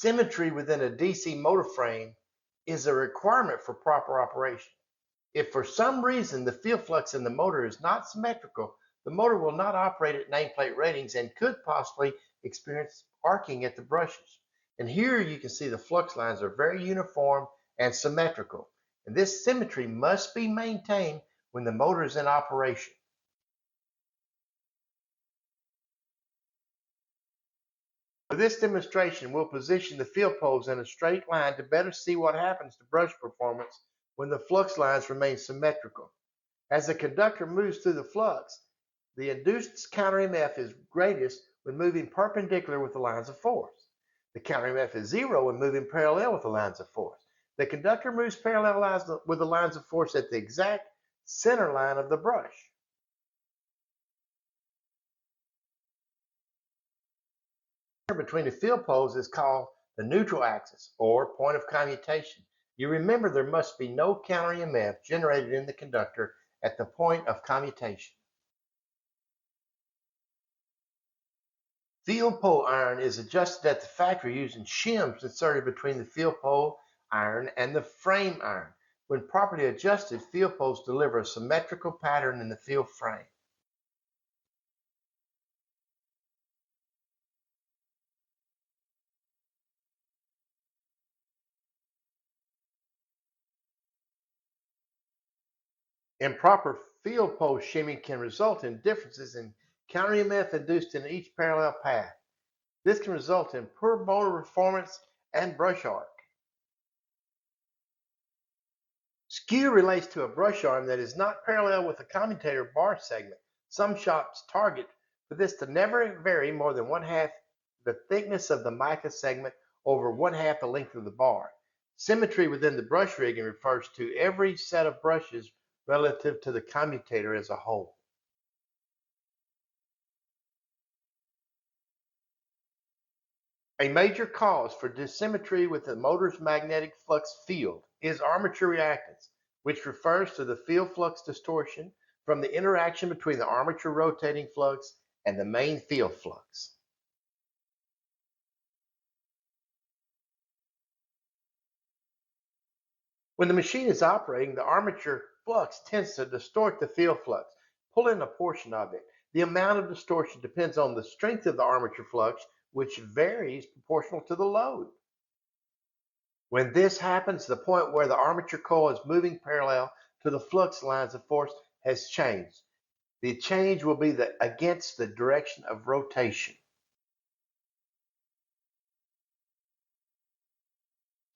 Symmetry within a DC motor frame is a requirement for proper operation. If for some reason the field flux in the motor is not symmetrical, the motor will not operate at nameplate ratings and could possibly experience arcing at the brushes. And here you can see the flux lines are very uniform and symmetrical. And this symmetry must be maintained when the motor is in operation. For this demonstration, we'll position the field poles in a straight line to better see what happens to brush performance when the flux lines remain symmetrical. As the conductor moves through the flux, the induced counter EMF is greatest when moving perpendicular with the lines of force. The counter EMF is zero when moving parallel with the lines of force. The conductor moves parallel with the lines of force at the exact center line of the brush. Between the field poles is called the neutral axis or point of commutation. You remember there must be no counter EMF generated in the conductor at the point of commutation. Field pole iron is adjusted at the factory using shims inserted between the field pole iron and the frame iron. When properly adjusted, field poles deliver a symmetrical pattern in the field frame. Improper field pole shimming can result in differences in counter EMF induced in each parallel path. This can result in poor motor performance and brush arc. Skew relates to a brush arm that is not parallel with the commutator bar segment. Some shops target for this to never vary more than 1/2 the thickness of the mica segment over 1/2 the length of the bar. Symmetry within the brush rigging refers to every set of brushes relative to the commutator as a whole. A major cause for dissymmetry with the motor's magnetic flux field is armature reactance, which refers to the field flux distortion from the interaction between the armature rotating flux and the main field flux. When the machine is operating, the armature flux tends to distort the field flux, pulling a portion of it. The amount of distortion depends on the strength of the armature flux, which varies proportional to the load. When this happens, the point where the armature coil is moving parallel to the flux lines of force has changed. The change will be against the direction of rotation.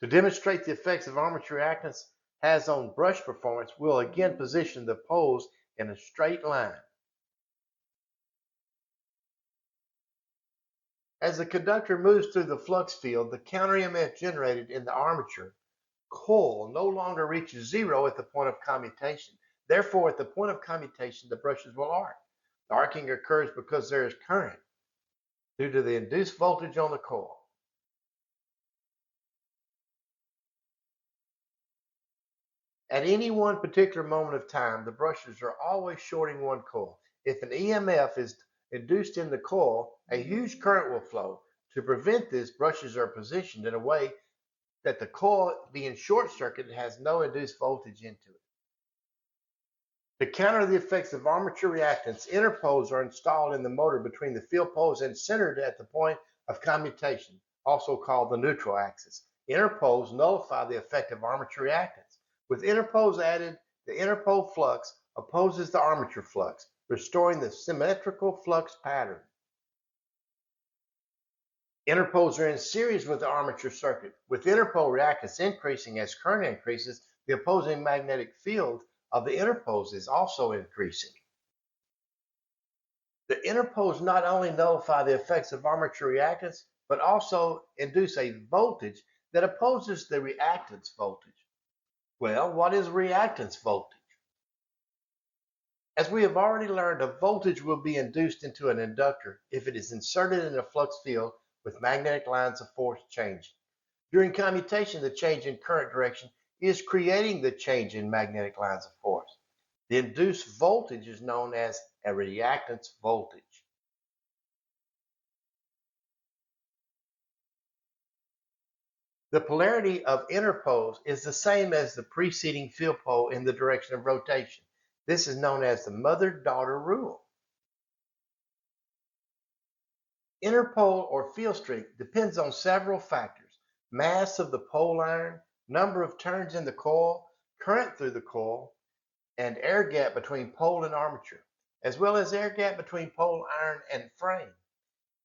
To demonstrate the effects of armature reactance has on brush performance, we'll again position the poles in a straight line. As the conductor moves through the flux field, the counter EMF generated in the armature coil no longer reaches zero at the point of commutation. Therefore, at the point of commutation, the brushes will arc. The arcing occurs because there is current due to the induced voltage on the coil. At any one particular moment of time, the brushes are always shorting one coil. If an EMF is induced in the coil, a huge current will flow. To prevent this, brushes are positioned in a way that the coil, being short-circuited, has no induced voltage into it. To counter the effects of armature reactance, interpoles are installed in the motor between the field poles and centered at the point of commutation, also called the neutral axis. Interpoles nullify the effect of armature reactance. With interpoles added, the interpole flux opposes the armature flux, restoring the symmetrical flux pattern. Interpoles are in series with the armature circuit. With interpole reactance increasing as current increases, the opposing magnetic field of the interpoles is also increasing. The interpoles not only nullify the effects of armature reactance, but also induce a voltage that opposes the reactance voltage. Well, what is reactance voltage? As we have already learned, a voltage will be induced into an inductor if it is inserted in a flux field with magnetic lines of force changing. During commutation, the change in current direction is creating the change in magnetic lines of force. The induced voltage is known as a reactance voltage. The polarity of inner poles is the same as the preceding field pole in the direction of rotation. This is known as the mother-daughter rule. Inner pole or field strength depends on several factors: mass of the pole iron, number of turns in the coil, current through the coil, and air gap between pole and armature, as well as air gap between pole iron and frame.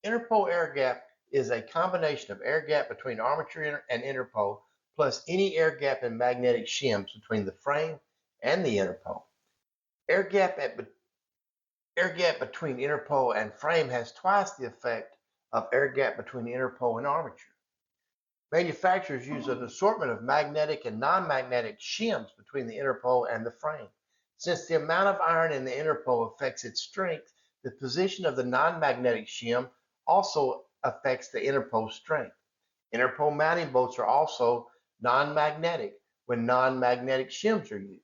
Interpole air gap is a combination of air gap between armature and interpole plus any air gap in magnetic shims between the frame and the interpole. Air gap between interpole and frame has twice the effect of air gap between interpole and armature. Manufacturers use an assortment of magnetic and non-magnetic shims between the interpole and the frame. Since the amount of iron in the interpole affects its strength, the position of the non-magnetic shim also affects the interpole strength. Interpole mounting bolts are also non-magnetic when non-magnetic shims are used.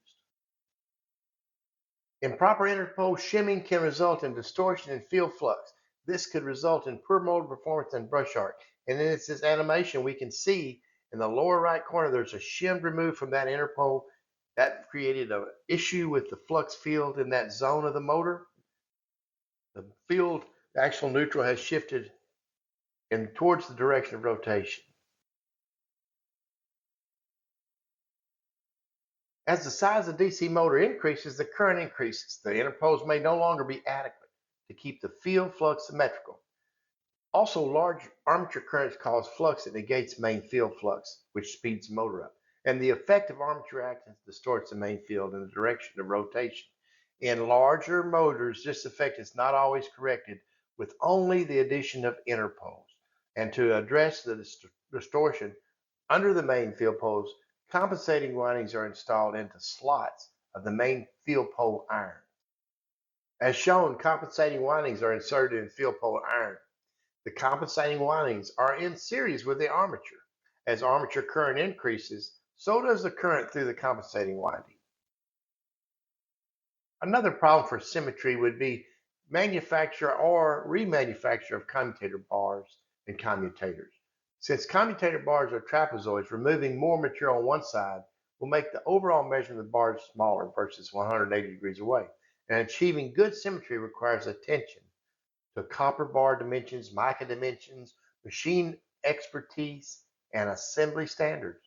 Improper interpole shimming can result in distortion in field flux. This could result in poor motor performance and brush arc. And in this animation, we can see in the lower right corner, there's a shim removed from that interpole. That created an issue with the flux field in that zone of the motor. The field, the actual neutral, has shifted in towards the direction of rotation. As the size of the DC motor increases, the current increases. The interpoles may no longer be adequate to keep the field flux symmetrical. Also, large armature currents cause flux that negates main field flux, which speeds the motor up. And the effect of armature actions distorts the main field in the direction of rotation. In larger motors, this effect is not always corrected with only the addition of interpoles. And to address the distortion under the main field poles, compensating windings are installed into slots of the main field pole iron. As shown, compensating windings are inserted in field pole iron. The compensating windings are in series with the armature. As armature current increases, so does the current through the compensating winding. Another problem for symmetry would be manufacture or remanufacture of commutator bars and commutators. Since commutator bars are trapezoids, removing more material on one side will make the overall measurement of the bars smaller versus 180 degrees away. And achieving good symmetry requires attention to copper bar dimensions, mica dimensions, machine expertise, and assembly standards.